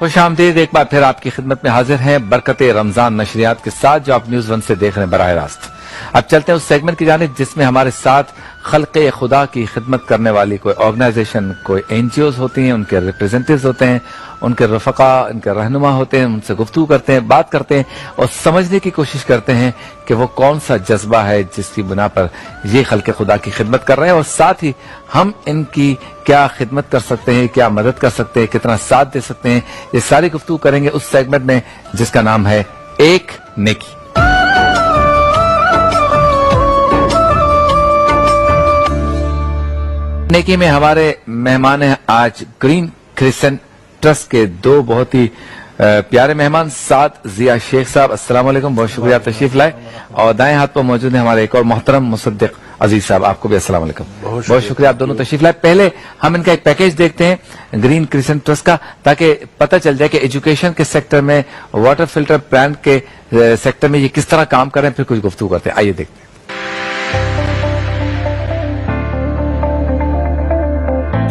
खुशामदीद, एक बार फिर आपकी खिदमत में हाजिर हैं बरकते रमजान नशरियात के साथ, जो आप न्यूज 1 से देख रहे हैं बराह रास्त। अब चलते हैं उस सेगमेंट की जानिब जिसमें हमारे साथ खल्क़े खुदा की खिदमत करने वाली कोई ऑर्गेनाइजेशन, कोई NGOs होती हैं, उनके रिप्रेजेंटेटिव्स होते हैं, उनके रफ़क़ा, उनके रहनुमा होते हैं, उनसे गुफ्तगू करते हैं, बात करते हैं और समझने की कोशिश करते हैं कि वो कौन सा जज्बा है जिसकी बुना पर ये खल्क़े खुदा की खिदमत कर रहे हैं और साथ ही हम इनकी क्या खिदमत कर सकते हैं, क्या मदद कर सकते हैं, कितना साथ दे सकते हैं। ये सारी गुफ्तगू करेंगे उस सेगमेंट में जिसका नाम है एक नेकी। नेकी में हमारे मेहमान हैं आज ग्रीन क्रिसेंट ट्रस्ट के दो बहुत ही प्यारे मेहमान, साथ जिया शेख साहब। अस्सलाम वालेकुम, बहुत शुक्रिया तशरीफ लाए। और दाएं हाथ पर मौजूद है हमारे एक और मोहतरम मुसद्दिक अजीज साहब, आपको भी अस्सलाम वालेकुम, बहुत शुक्रिया, आप दोनों तशरीफ लाए। पहले हम इनका एक पैकेज देखते हैं ग्रीन क्रिसेंट ट्रस्ट का, ताकि पता चल जाए कि एजुकेशन के सेक्टर में, वाटर फिल्टर प्लांट के सेक्टर में ये किस तरह काम कर रहे हैं, फिर कुछ गुफ्तगू करते हैं। आइए देखते हैं।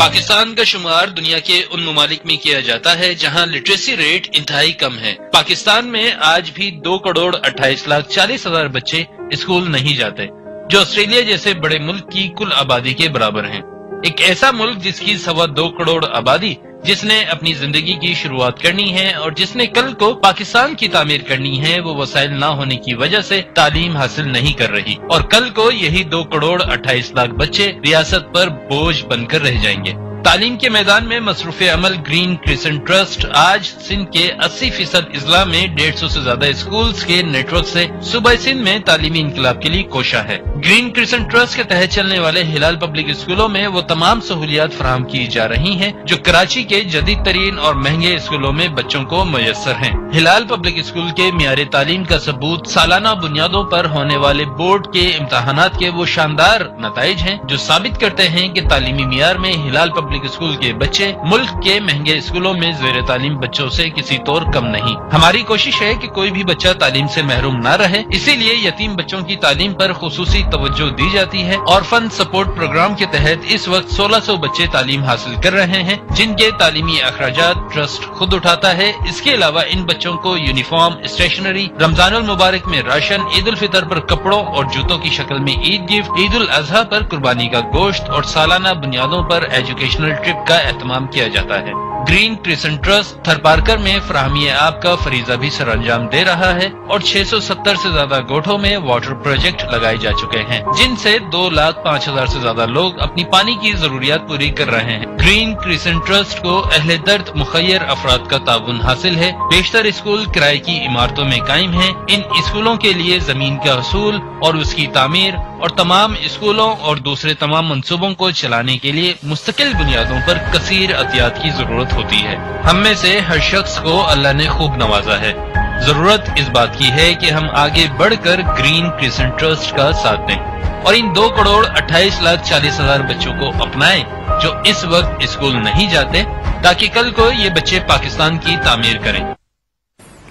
पाकिस्तान का शुमार दुनिया के उन ममालिक में किया जाता है जहां लिटरेसी रेट इंतहाई कम है। पाकिस्तान में आज भी 2,28,40,000 बच्चे स्कूल नहीं जाते, जो ऑस्ट्रेलिया जैसे बड़े मुल्क की कुल आबादी के बराबर हैं। एक ऐसा मुल्क जिसकी 2.25 करोड़ आबादी, जिसने अपनी जिंदगी की शुरुआत करनी है और जिसने कल को पाकिस्तान की तामीर करनी है, वो वसाइल न होने की वजह से तालीम हासिल नहीं कर रही और कल को यही 2,28,00,000 बच्चे रियासत पर बोझ बनकर रह जाएंगे। तालीम के मैदान में मसरूफ अमल ग्रीन क्रिसेंट ट्रस्ट आज सिंध के 80% अजला में 150 से ज्यादा स्कूल्स के नेटवर्क से सूबा सिंध में तालीमी इंकलाब के लिए कोशा है। ग्रीन क्रिसेंट ट्रस्ट के तहत चलने वाले हिलाल पब्लिक स्कूलों में वो तमाम सहूलियात फराहम की जा रही हैं जो कराची के जदीद तरीन और महंगे स्कूलों में बच्चों को मुयस्सर हैं। हिलाल पब्लिक स्कूल के मियारे तालीम का सबूत सालाना बुनियादों पर होने वाले बोर्ड के इम्तहानात के वो शानदार नताइज हैं जो साबित करते हैं कि तालीमी मियार में हिलाल पब्लिक स्कूल के बच्चे मुल्क के महंगे स्कूलों में ज़ेर तालीम बच्चों से किसी तौर कम नहीं। हमारी कोशिश है कि कोई भी बच्चा तालीम से महरूम न रहे, इसीलिए यतीम बच्चों की तालीम पर खुसूसी तवज्जो दी जाती है। ऑर्फन सपोर्ट प्रोग्राम के तहत इस वक्त 1600 बच्चे तालीम हासिल कर रहे हैं, जिनके तालीमी अखराजात ट्रस्ट खुद उठाता है। इसके अलावा इन बच्चों को यूनिफॉर्म, स्टेशनरी, रमजानुल मुबारक में राशन, ईद उल फितर पर कपड़ों और जूतों की शक्ल में ईद गिफ्ट, ईद उल अजहा पर कुर्बानी का गोश्त और सालाना बुनियादों पर एजुकेशनल ट्रिप का एहतमाम किया जाता है। ग्रीन क्रिसेंट ट्रस्ट थरपारकर में फराहमी आब का फरीजा भी सर अंजाम दे रहा है और 670 से ज्यादा गोठों में वाटर प्रोजेक्ट लगाए जा चुके हैं, जिनसे 2,05,000 से ज्यादा लोग अपनी पानी की जरूरियात पूरी कर रहे हैं। ग्रीन क्रिसेंट ट्रस्ट को अहले दर्द मुखय्यर अफराद का ताउन हासिल है। बेशतर स्कूल किराए की इमारतों में कायम है। इन स्कूलों के लिए जमीन का हसूल और उसकी तामीर और तमाम स्कूलों और दूसरे तमाम मंसूबों को चलाने के लिए मुस्तकिल बुनियादों पर कसीर अतियात की जरूरत होती है। हम में से हर शख्स को अल्लाह ने खूब नवाजा है। जरूरत इस बात की है कि हम आगे बढ़कर ग्रीन क्रिसेंट ट्रस्ट का साथ दें और इन 2,28,40,000 बच्चों को अपनाएं जो इस वक्त स्कूल नहीं जाते, ताकि कल को ये बच्चे पाकिस्तान की तामीर करें।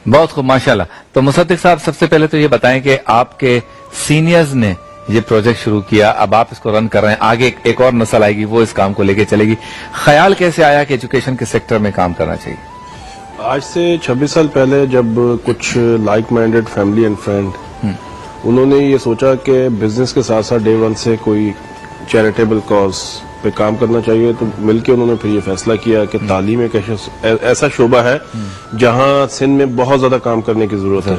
बहुत खूब, माशाल्लाह। तो मुसद्दिक साहब, सबसे पहले तो ये बताएं कि आपके सीनियर्स ने ये प्रोजेक्ट शुरू किया, अब आप इसको रन कर रहे हैं, आगे एक और नस्ल आएगी वो इस काम को लेके चलेगी। ख्याल कैसे आया कि एजुकेशन के सेक्टर में काम करना चाहिए? आज से 26 साल पहले जब कुछ like minded family and friend उन्होंने ये सोचा कि बिजनेस के साथ साथ डे वन से कोई चैरिटेबल कॉज पे काम करना चाहिए, तो मिलके उन्होंने फिर ये फैसला किया कि तालीम एक ऐसा शोबा है जहां सिंध में बहुत ज्यादा काम करने की जरूरत है।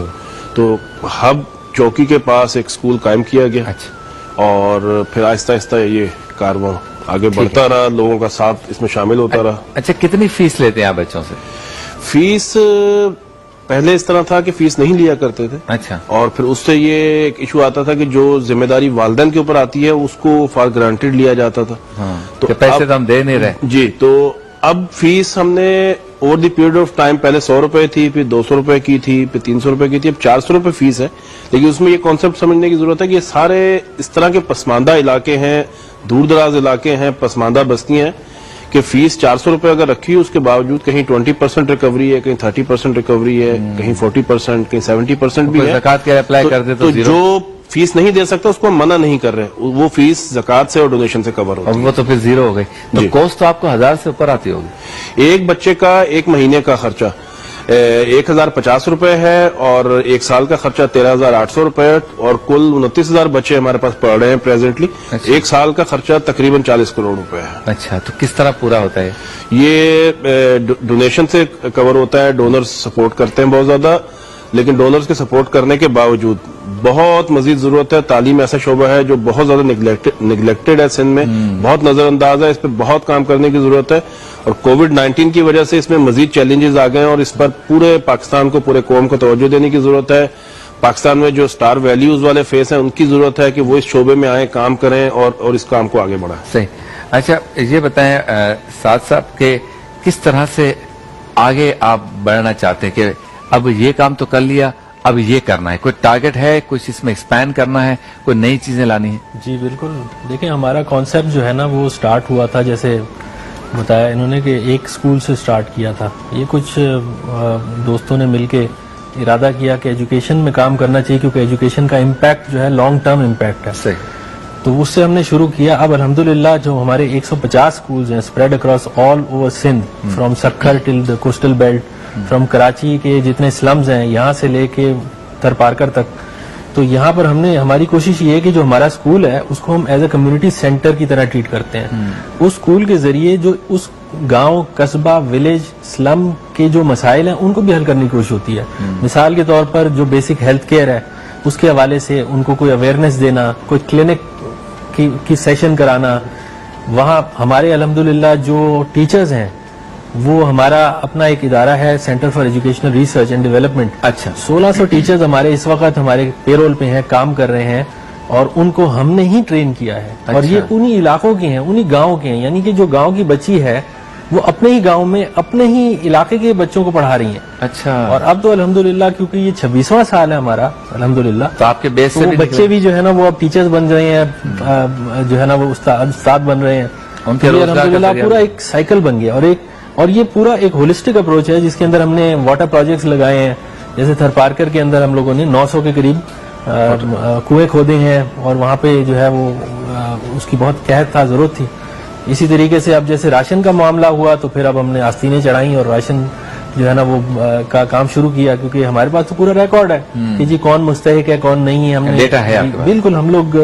तो हब चौकी के पास एक स्कूल कायम किया गया। अच्छा। और फिर आहिस्ता आहिस्ता ये कारवां आगे बढ़ता रहा, लोगों का साथ इसमें शामिल होता रहा। अच्छा, कितनी फीस लेते हैं आप बच्चों से? फीस पहले इस तरह था कि फीस नहीं लिया करते थे। अच्छा। और फिर उससे ये एक इशू आता था कि जो जिम्मेदारी वालिदैन के ऊपर आती है उसको फॉर ग्रांटेड लिया जाता था। हाँ, तो पैसे तो हम दे नहीं रहे जी। तो अब फीस हमने over the period of time पहले 100 रुपए थी, फिर 200 रुपए की थी, फिर 300 रुपए की थी, अब 400 रुपए फीस है। लेकिन उसमें ये कॉन्सेप्ट समझने की जरूरत है कि ये सारे इस तरह के पसमानदा इलाके हैं, दूर दराज इलाके हैं, पसमानदा बस्तियां हैं कि फीस 400 रुपए अगर रखी है, उसके बावजूद कहीं 20% रिकवरी है, कहीं 30% रिकवरी है, कहीं 40%, कहीं 70% भी है। ज़कात के अप्लाई कर दे तो जो फीस नहीं दे सकता उसको हम मना नहीं कर रहे, वो फीस ज़कात से और डोनेशन से कवर होती है। वो तो फिर जीरो हो गई। तो कॉस्ट तो आपको 1000 से ऊपर आती होगी। एक बच्चे का एक महीने का खर्चा 1050 रुपए है और एक साल का खर्चा 13,800 रुपए और कुल 29,000 बच्चे हमारे पास पढ़ रहे हैं प्रेजेंटली। अच्छा। एक साल का खर्चा तकरीबन 40 करोड़ रुपए है। अच्छा, तो किस तरह पूरा होता है ये? डोनेशन से कवर होता है, डोनर्स सपोर्ट करते हैं बहुत ज्यादा, लेकिन डोनर्स के सपोर्ट करने के बावजूद बहुत मजीद जरूरत है। तालीम ऐसा शोबा है जो बहुत ज्यादा निगलेक्टेड है सिंध में, बहुत नजरअंदाज है, इस पर बहुत काम करने की जरूरत है और कोविड-19 की वजह से इसमें मजीद चैलेंजेस आ गए हैं और इस पर पूरे पाकिस्तान को, पूरे कौम को तवज्जो देने की जरूरत है। पाकिस्तान में जो स्टार वैल्यूज वाले फेस हैं उनकी जरूरत है कि वो इस शोबे में आए, काम करें और इस काम को आगे बढ़ाएं। सही। अच्छा, ये बताएं साथ साथ के किस तरह से आगे आप बढ़ना चाहते हैं कि अब ये काम तो कर लिया, अब ये करना है, कोई टारगेट है, कुछ इसमें एक्सपैंड करना है, कोई नई चीजें लानी है? जी बिल्कुल। देखिए, हमारा कॉन्सेप्ट जो है ना वो स्टार्ट हुआ था, जैसे बताया इन्होंने कि एक स्कूल से स्टार्ट किया था। ये कुछ दोस्तों ने मिलके इरादा किया कि एजुकेशन में काम करना चाहिए क्योंकि एजुकेशन का इम्पैक्ट जो है लॉन्ग टर्म इम्पैक्ट है। सही। तो उससे हमने शुरू किया। अब अल्हम्दुलिल्लाह जो हमारे 150 स्कूल्स हैं spread across all over Sindh, from Sukkur till the coastal belt, from Karachi के जितने स्लम्स हैं यहाँ से लेके थरपारकर तक, तो यहाँ पर हमारी कोशिश ये है कि जो हमारा स्कूल है उसको हम एज ए कम्युनिटी सेंटर की तरह ट्रीट करते हैं। उस स्कूल के जरिए जो उस गांव, कस्बा, विलेज, स्लम के जो मसाइल हैं उनको भी हल करने की कोशिश होती है। मिसाल के तौर पर जो बेसिक हेल्थ केयर है उसके हवाले से उनको कोई अवेयरनेस देना, कोई क्लिनिक की सेशन कराना। वहाँ हमारे अल्हम्दुलिल्लाह जो टीचर्स हैं वो हमारा अपना एक इदारा है, centre for educational research and development. अच्छा। 1600 टीचर्स हमारे इस वक्त हमारे पेरोल पे हैं, काम कर रहे हैं और उनको हमने ही ट्रेन किया है। अच्छा। और ये उन्हीं इलाकों के हैं, उन्हीं गाँव के हैं, यानी कि जो गाँव की बच्ची है वो अपने ही गाँव में अपने ही इलाके के बच्चों को पढ़ा रही हैं। अच्छा। और अब तो अल्हम्दुलिल्लाह क्योंकि ये 26वां साल है हमारा अल्हम्दुलिल्लाह, तो आपके बेस से तो बच्चे भी जो है ना वो अब टीचर्स बन रहे हैं, जो है ना वो उस्ताद बन रहे हैं। उनके तो ये रोजगार का अल्हम्दुलिल्लाह जरिया पूरा एक साइकिल बन गया और ये पूरा एक होलिस्टिक अप्रोच है जिसके अंदर हमने वाटर प्रोजेक्ट्स लगाए हैं। जैसे थरपारकर के अंदर हम लोगों ने 900 के करीब कुएं खोदे हैं और वहाँ पे जो है वो उसकी बहुत कहत था, जरूरत थी। इसी तरीके से अब जैसे राशन का मामला हुआ तो फिर अब हमने आस्तीनें चढ़ाई और राशन जो है ना वो का काम शुरू किया क्योंकि हमारे पास तो पूरा रिकॉर्ड है कि जी कौन मुस्तहिक है कौन नहीं है। हमने डेटा है आपके पास? बिल्कुल। हम लोग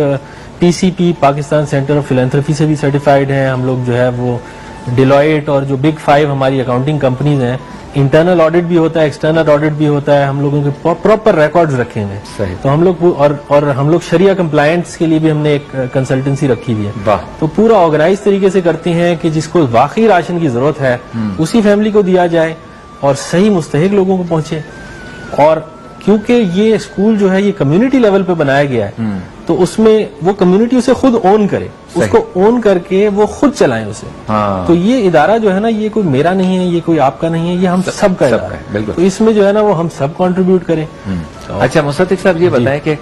PCP Pakistan centre of philanthropy से भी सर्टिफाइड हैं। हम लोग जो है वो डिलॉयट और जो बिग 5 हमारी अकाउंटिंग कंपनीज हैं, इंटरनल ऑडिट भी होता है, एक्सटर्नल ऑडिट भी होता है। हम लोगों के प्रॉपर रिकॉर्ड्स रखे हुए हैं। तो हम लोग और हम लोग शरिया कंप्लायंस के लिए भी हमने एक कंसल्टेंसी रखी हुई है। तो पूरा ऑर्गेनाइज तरीके से करते हैं कि जिसको वाकई राशन की जरूरत है उसी फैमिली को दिया जाए और सही मुस्तहिक लोगों को पहुंचे। और क्योंकि ये स्कूल जो है ये कम्युनिटी लेवल पे बनाया गया है तो उसमें वो कम्युनिटी उसे खुद ओन करे, उसको ओन करके वो खुद चलाएं उसे। तो ये इदारा जो है ना ये कोई मेरा नहीं है, ये कोई आपका नहीं है, ये हम सबका इदारा है। बिल्कुल। तो इसमें जो है ना वो हम सब कंट्रीब्यूट करें। अच्छा मुसद्दिक साहब, ये बताएं कि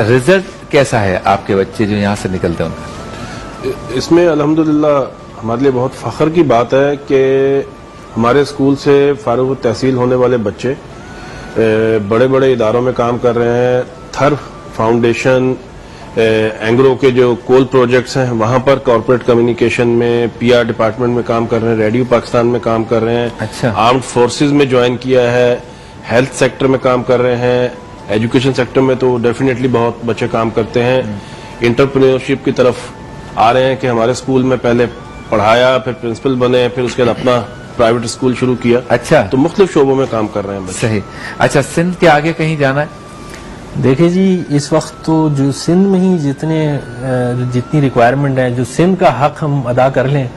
रिजल्ट कैसा है आपके बच्चे जो यहाँ से निकलते हैं उनका? इसमें अल्हम्दुलिल्लाह हमारे लिए बहुत फख्र की बात है कि हमारे स्कूल से फारुग तहसील होने वाले बच्चे बड़े बड़े इदारों में काम कर रहे हैं। थर फाउंडेशन, एंग्रो के जो कोल प्रोजेक्ट्स हैं वहां पर कॉर्पोरेट कम्युनिकेशन में, PR डिपार्टमेंट में काम कर रहे हैं, रेडियो पाकिस्तान में काम कर रहे हैं। अच्छा। आर्म्ड फोर्सेस में ज्वाइन किया है, हेल्थ सेक्टर में काम कर रहे हैं, एजुकेशन सेक्टर में तो डेफिनेटली बहुत बच्चे काम करते हैं। एंटरप्रेन्योरशिप की तरफ आ रहे हैं कि हमारे स्कूल में पहले पढ़ाया, फिर प्रिंसिपल बने, फिर उसके बाद अपना प्राइवेट स्कूल शुरू किया। अच्छा। तो मुख्तलिफ शोबों में काम कर रहे हैं बच्चे। सही। अच्छा, सिंध के आगे कहीं जाना है? देखिए जी, इस वक्त तो जो सिंध में ही जितनी रिक्वायरमेंट है, जो सिंध का हक हम अदा कर लें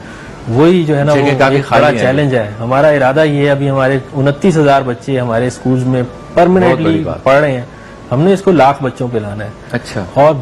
वही जो है ना वो एक बड़ा चैलेंज है। हमारा इरादा ये है, अभी हमारे 29,000 बच्चे हमारे स्कूल्स में परमानेंटली पढ़ रहे हैं, हमने इसको 1,00,000 बच्चों पे लाना है। अच्छा। और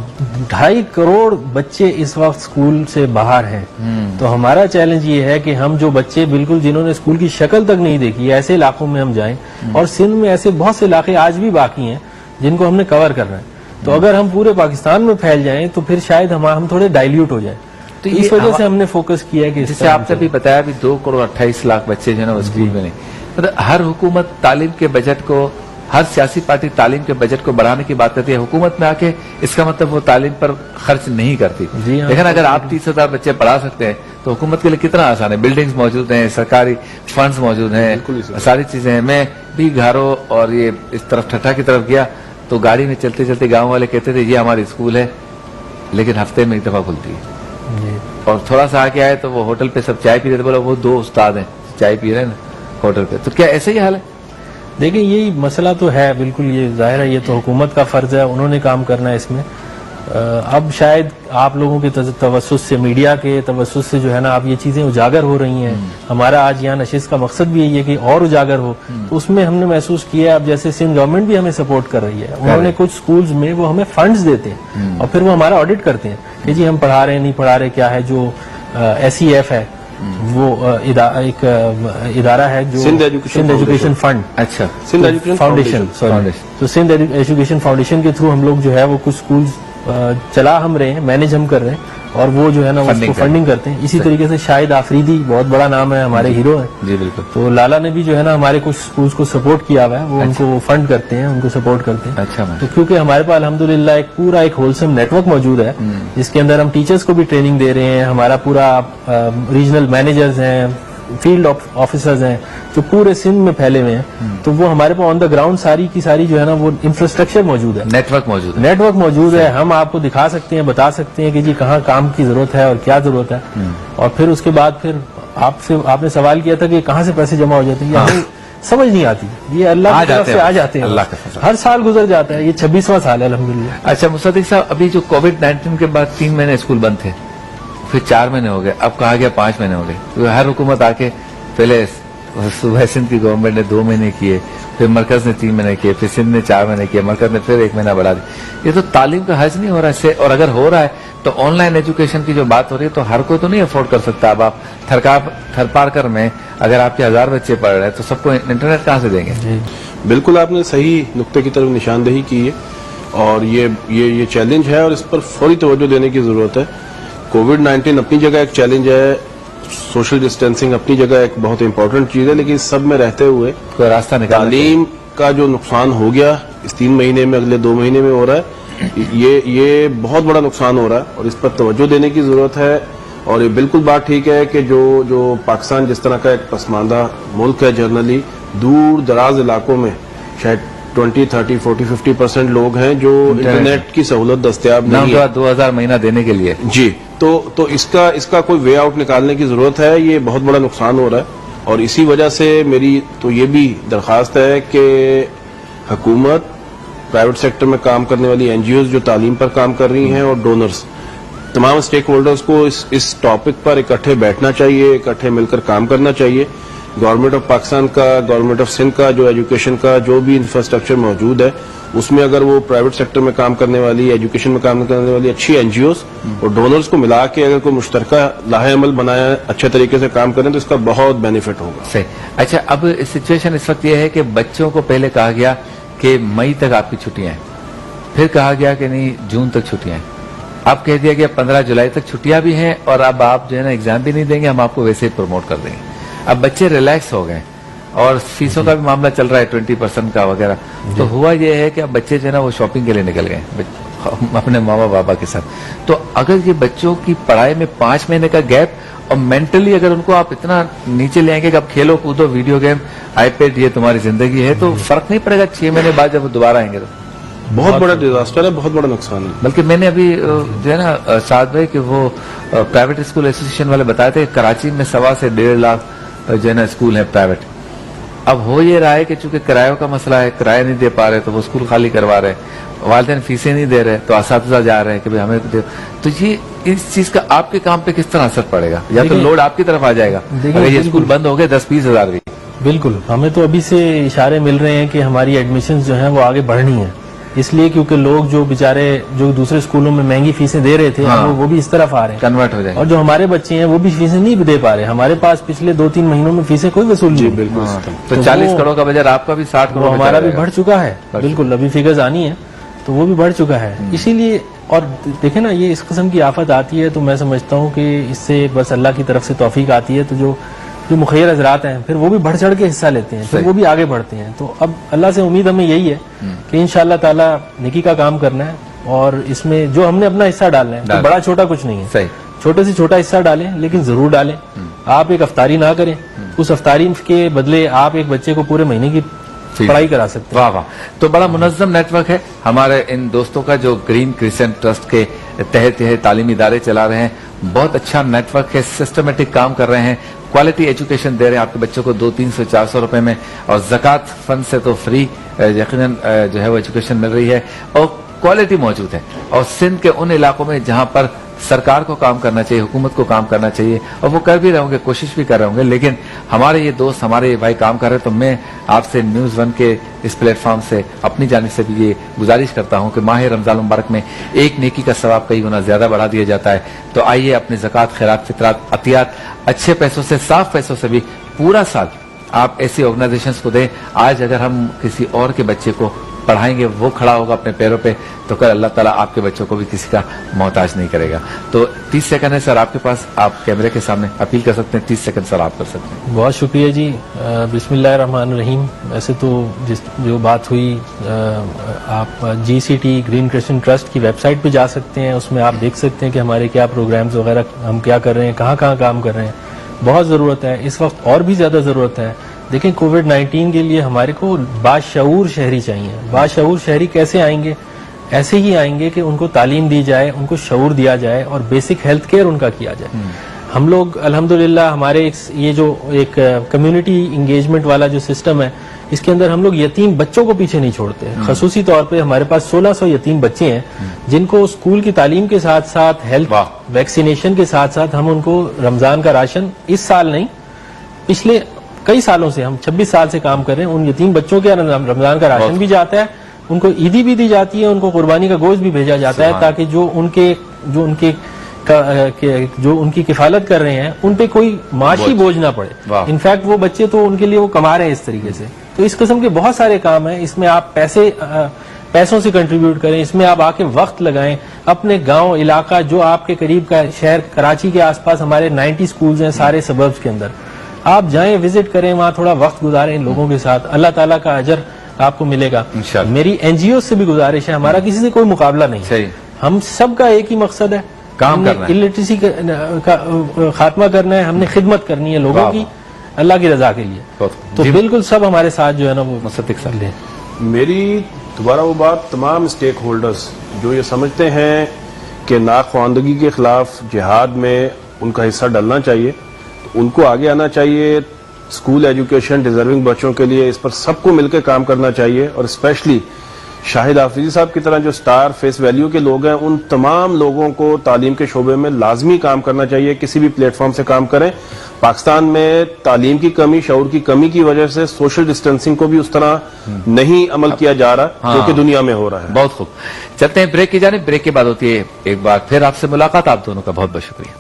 2.5 करोड़ बच्चे इस वक्त स्कूल से बाहर हैं। तो हमारा चैलेंज ये है कि हम जो बच्चे बिल्कुल जिन्होंने स्कूल की शक्ल तक नहीं देखी ऐसे इलाकों में हम जाएं। और सिंध में ऐसे बहुत से इलाके आज भी बाकी हैं जिनको हमने कवर करना है। तो अगर हम पूरे पाकिस्तान में फैल जाएं तो फिर शायद हम थोड़े डाइल्यूट हो जाएं। तो इस वजह से हमने फोकस किया है कि जैसे आपने भी बताया भी 2 करोड़ 28 लाख बच्चे जो है ना स्कूल में नहीं, मतलब हर हुकूमत तालीम के बजट को हर सियासी पार्टी तालीम के बजट को बढ़ाने की बात करती है, हुकूमत में आके इसका मतलब वो तालीम पर खर्च नहीं करती। लेकिन अगर आप 30,000 बच्चे पढ़ा सकते हैं तो हुकूमत के लिए कितना आसान है। बिल्डिंग्स मौजूद हैं, सरकारी फंड्स मौजूद हैं, सारी चीजें हैं। मैं भी घरों और ये इस तरफ ठट्ठा की तरफ गया तो गाड़ी में चलते चलते गांव वाले कहते थे ये हमारी स्कूल है, लेकिन हफ्ते में एक दफा खुलती है। और थोड़ा सा आके आए तो वो होटल पे सब चाय पी रहे थे, बोला वो 2 उस्ताद हैं चाय पी रहे हैं ना होटल पे। तो क्या ऐसे ही हाल है? देखिए यही मसला तो है, बिल्कुल ये जाहिर है, ये तो हुकूमत का फर्ज है, उन्होंने काम करना है इसमें। अब शायद आप लोगों के तवस्सुस से, मीडिया के तवस्सुस से जो है ना अब ये चीजें उजागर हो रही हैं। हमारा आज यहाँ नशिस्त का मकसद भी यही है कि और उजागर हो, तो उसमें हमने महसूस किया। अब जैसे सिंध गवर्नमेंट भी हमें सपोर्ट कर रही है, उन्होंने कुछ स्कूल्स में वो हमें फंड्स देते हैं और फिर वो हमारा ऑडिट करते हैं कि जी हम पढ़ा रहे हैं नहीं पढ़ा रहे क्या है। जो SEF है वो एक इदारा है जो सिंध एजुकेशन फंड, अच्छा सिंध एजुकेशन फाउंडेशन, तो सिंध एजुकेशन फाउंडेशन के थ्रू हम लोग जो है वो कुछ स्कूल चला हम रहे हैं, मैनेज हम कर रहे हैं और वो जो है ना उसको फंडिंग करते हैं। इसी तरीके से शाहिद आफरीदी बहुत बड़ा नाम है, हमारे हीरो हैं जी बिल्कुल। तो लाला ने भी जो है ना हमारे कुछ स्कूल्स को सपोर्ट किया हुआ है, वो उनको फंड करते हैं, उनको सपोर्ट करते हैं। अच्छा तो क्योंकि हमारे पास अल्हम्दुलिल्लाह एक पूरा एक होलसम नेटवर्क मौजूद है जिसके अंदर हम टीचर्स को भी ट्रेनिंग दे रहे हैं, हमारा पूरा रीजनल मैनेजर्स हैं, फील्ड ऑफिसर्स हैं जो पूरे सिंध में फैले हुए हैं। तो वो हमारे पास ऑन द ग्राउंड सारी की सारी जो है ना वो इंफ्रास्ट्रक्चर मौजूद है, नेटवर्क मौजूद है। हम आपको दिखा सकते हैं, बता सकते हैं कि जी कहाँ काम की जरूरत है और क्या जरूरत है। और फिर उसके बाद फिर आपने सवाल किया था कि कहाँ से पैसे जमा हो जाते हैं, हमें समझ नहीं आती। ये अल्लाह की तरफ से आ जाते हैं, अल्लाह का हर साल गुजर जाता है। ये 26वां साल है अल्हम्दुलिल्लाह। अच्छा मुसद्दिक साहब, अभी जो कोविड-19 के बाद 3 महीने स्कूल बंद थे, फिर 4 महीने हो गए, अब कहा गया 5 महीने हो गए। तो हर हुकूमत आके पहले सूबा सिंध की गवर्नमेंट ने 2 महीने किए, फिर मरकज ने 3 महीने किए, फिर सिंध ने 4 महीने किए, मरकज ने फिर 1 महीना बढ़ा दिया। ये तो तालीम का हज नहीं हो रहा है इससे। और अगर हो रहा है तो ऑनलाइन एजुकेशन की जो बात हो रही है तो हर कोई तो नहीं अफोर्ड कर सकता। अब आप थरपारकर में अगर आपके 1000 बच्चे पढ़ रहे हैं तो सबको इंटरनेट कहाँ से देंगे? बिल्कुल आपने सही नुक्ते की तरफ निशानदेही की है और ये चैलेंज है और इस पर फौरी तवज्जो देने की जरूरत है। कोविड-19 अपनी जगह एक चैलेंज है, सोशल डिस्टेंसिंग अपनी जगह एक बहुत इंपॉर्टेंट चीज है, लेकिन इस सब में रहते हुए कोई रास्ता निकालना, तालीम का जो नुकसान हो गया इस 3 महीने में, अगले 2 महीने में हो रहा है, ये बहुत बड़ा नुकसान हो रहा है और इस पर तवज्जो देने की जरूरत है। और ये बिल्कुल बात ठीक है कि जो पाकिस्तान जिस तरह का एक पसमानदा मुल्क है, जनरली दूर दराज इलाकों में शायद 20, 30, 40, 50% लोग हैं जो इंटरनेट की सहूलत दस्तयाब नहीं है 2000 महीना देने के लिए जी। तो इसका कोई वे आउट निकालने की जरूरत है। ये बहुत बड़ा नुकसान हो रहा है और इसी वजह से मेरी तो ये भी दरख्वास्त है कि हुकूमत, प्राइवेट सेक्टर में काम करने वाली NGOs जो तालीम पर काम कर रही हैं और डोनर्स, तमाम स्टेक होल्डर्स को इस टॉपिक पर इकट्ठे बैठना चाहिए, इकट्ठे मिलकर काम करना चाहिए। गवर्नमेंट ऑफ पाकिस्तान का, गवर्नमेंट ऑफ सिंध का जो एजुकेशन का जो भी इंफ्रास्ट्रक्चर मौजूद है उसमें अगर वो प्राइवेट सेक्टर में काम करने वाली, एजुकेशन में काम करने वाली अच्छी NGOs और डोनर्स को मिला के अगर कोई मुश्तरका लाहे अमल बनाया, अच्छे तरीके से काम करें तो इसका बहुत बेनिफिट होगा। सही। अच्छा, अब सिचुएशन इस वक्त यह है कि बच्चों को पहले कहा गया कि मई तक आपकी छुट्टियां हैं, फिर कहा गया कि नहीं जून तक छुट्टियां हैं, अब कह दिया गया 15 जुलाई तक छुट्टियां भी हैं और अब आप जो है ना एग्जाम भी नहीं देंगे, हम आपको वैसे ही प्रमोट कर देंगे। अब बच्चे रिलैक्स हो गए और फीसों का भी मामला चल रहा है 20% का वगैरह। तो हुआ यह है कि अब बच्चे जो है ना वो शॉपिंग के लिए निकल गए अपने मामा बाबा के साथ। तो अगर ये बच्चों की पढ़ाई में 5 महीने का गैप और मेंटली अगर उनको आप इतना नीचे ले आएंगे कि अब खेलो कूदो, वीडियो गेम, आईपैड, ये तुम्हारी जिंदगी है, तो फर्क नहीं पड़ेगा 6 महीने बाद जब वो दोबारा आएंगे तो बहुत बड़ा डिजास्टर है, बहुत बड़ा नुकसान है। बल्कि मैंने अभी जो है ना साथ भाई कि वो प्राइवेट स्कूल एसोसिएशन वाले बताए थे कराची में 1.25 से 1.5 लाख जो है ना स्कूल है प्राइवेट। अब हो ये रहा है कि चूंकि किरायों का मसला है, किराया नहीं दे पा रहे तो वो स्कूल खाली करवा रहे, वालिदैन फीसें नहीं दे रहे तो असातिज़ा जा रहे हैं कि भाई हमें दे। तो ये इस चीज का आपके काम पे किस तरह असर पड़ेगा? या तो लोड आपकी तरफ आ जाएगा अगर ये स्कूल बंद हो गए 10-20 हजार भी। बिल्कुल, हमें तो अभी से इशारे मिल रहे हैं कि हमारी एडमिशन जो है वो आगे बढ़नी है, इसलिए क्योंकि लोग जो बेचारे जो दूसरे स्कूलों में महंगी फीसें दे रहे थे वो भी इस तरफ आ रहे हैं, कन्वर्ट हो जाएंगे। और जो हमारे बच्चे हैं वो भी फीसें नहीं दे पा रहे। हमारे पास पिछले 2-3 महीनों में फीसें कोई वसूल नहीं। बिल्कुल। तो 40 करोड़ का बजट आपका भी 60 करोड़ हमारा भी बढ़ चुका है। बिल्कुल, अभी फिगर्स आनी है तो वो भी बढ़ चुका है। इसीलिए और देखे ना, ये इस किस्म की आफत आती है तो मैं समझता हूँ कि इससे बस अल्लाह की तरफ से तौफीक आती है। तो जो जो मुखैर हजरात हैं फिर वो भी बढ़ चढ़ के हिस्सा लेते हैं, फिर वो भी आगे बढ़ते हैं। तो अब अल्लाह से उम्मीद हमें यही है कि इंशाअल्लाह ताला नेकी का काम करना है और इसमें जो हमने अपना हिस्सा डालना है, तो बड़ा छोटा कुछ नहीं है, छोटे से छोटा हिस्सा डालें लेकिन जरूर डालें। आप एक अफ्तारी ना करें, उस अफ्तारी के बदले आप एक बच्चे को पूरे महीने की पढ़ाई करा सकते हैं। वाह वाह, तो बड़ा मुनज़्ज़म नेटवर्क है हमारे इन दोस्तों का जो ग्रीन क्रिसेंट ट्रस्ट के तहत यह तालीमी इदारे चला रहे हैं। बहुत अच्छा नेटवर्क है, सिस्टमेटिक काम कर रहे हैं, क्वालिटी एजुकेशन दे रहे हैं आपके बच्चों को 200-300-400 रुपए में, और ज़कात फंड से तो फ्री यकीनन जो है वो एजुकेशन मिल रही है और क्वालिटी मौजूद है। और सिंध के उन इलाकों में जहां पर सरकार को काम करना चाहिए, हुकूमत को काम करना चाहिए, और वो कर भी रहे होंगे, कोशिश भी कर रहे होंगे, लेकिन हमारे ये दोस्त, हमारे ये भाई काम कर रहे हैं। तो मैं आपसे न्यूज़ वन के इस प्लेटफॉर्म से अपनी जानिब से भी ये गुजारिश करता हूं कि माह रमजान मुबारक में एक नेकी का सवाब कई गुना ज्यादा बढ़ा दिया जाता है। तो आइए अपने ज़कात, खैरात, फितरात, अतियात अच्छे पैसों से, साफ पैसों से भी पूरा साल आप ऐसी ऑर्गेनाइजेशंस को दें। आज अगर हम किसी और के बच्चे को पढ़ाएंगे, वो खड़ा होगा अपने पैरों पे, तो कल अल्लाह ताला आपके बच्चों को भी किसी का मोहताज नहीं करेगा। तो 30 सेकंड है सर आपके पास, आप कैमरे के सामने अपील कर सकते हैं। 30 सेकंड सर आप कर सकते हैं। बहुत शुक्रिया जी। बिस्मिल्लाहिर्रहमानिर्रहीम। वैसे तो जो बात हुई, आप GCT ग्रीन क्रिश्चियन ट्रस्ट की वेबसाइट पे जा सकते हैं, उसमें आप देख सकते हैं कि हमारे क्या प्रोग्राम्स वगैरह हम क्या कर रहे हैं, कहाँ कहाँ काम कर रहे हैं। बहुत ज़रूरत है इस वक्त, और भी ज़्यादा ज़रूरत है। देखें, कोविड-19 के लिए हमारे को बाशऊर शहरी चाहिए। बाशऊर शहरी कैसे आएंगे? ऐसे ही आएंगे कि उनको तालीम दी जाए, उनको शऊर दिया जाए और बेसिक हेल्थ केयर उनका किया जाए। हम लोग अल्हम्दुलिल्लाह हमारे ये जो एक कम्युनिटी इंगेजमेंट वाला जो सिस्टम है, इसके अंदर हम लोग यतीम बच्चों को पीछे नहीं छोड़ते। खसूसी तौर पे हमारे पास 1600 यतीम बच्चे हैं जिनको स्कूल की तालीम के साथ साथ हेल्थ वैक्सीनेशन के साथ साथ हम उनको रमजान का राशन, इस साल नहीं पिछले कई सालों से, हम 26 साल से काम कर रहे हैं, उन यतीम बच्चों के रमजान का राशन भी जाता है, उनको ईदी भी दी जाती है, उनको कुर्बानी का गोश्त भी भेजा जाता है, ताकि जो उनकी किफालत कर रहे हैं उन पे कोई माशी बोझ ना पड़े। इनफैक्ट वो बच्चे तो उनके लिए वो कमा रहे हैं इस तरीके से। तो इस किस्म के बहुत सारे काम हैं, इसमें आप पैसों से कंट्रीब्यूट करें, इसमें आप आके वक्त लगाएं। अपने गांव इलाका जो आपके करीब का शहर, कराची के आसपास हमारे 90 स्कूल्स हैं सारे सबर्ब्स के अंदर, आप जाएं, विजिट करें, वहां थोड़ा वक्त गुजारें इन लोगों के साथ, अल्लाह ताला का अजर आपको मिलेगा। मेरी NGO से भी गुजारिश है, हमारा किसी से कोई मुकाबला नहीं, हम सबका एक ही मकसद है, काम करना है, इलिटरेसी का खात्मा करना है, हमने खिदमत करनी है लोगों की, अल्लाह की रजा के लिए। तो बिल्कुल सब हमारे साथ जो है ना वो मसद है। मेरी दोबारा वो बात, तमाम स्टेक होल्डर्स जो ये समझते हैं कि नाख्वानदगी के खिलाफ जिहाद में उनका हिस्सा डलना चाहिए, उनको आगे आना चाहिए। स्कूल एजुकेशन डिजर्विंग बच्चों के लिए इस पर सबको मिलकर काम करना चाहिए, और स्पेशली शाहिद हाफिजी साहब की तरह जो स्टार फेस वैल्यू के लोग हैं, उन तमाम लोगों को तालीम के शोबे में लाजमी काम करना चाहिए, किसी भी प्लेटफॉर्म से काम करें। पाकिस्तान में तालीम की कमी, शऊर की कमी की वजह से सोशल डिस्टेंसिंग को भी उस तरह नहीं अमल किया जा रहा जो कि दुनिया में हो रहा है। बहुत खूब, चलते हैं ब्रेक की जानिब। ब्रेक के बाद होती है एक बार फिर आपसे मुलाकात। आप दोनों का बहुत बहुत शुक्रिया।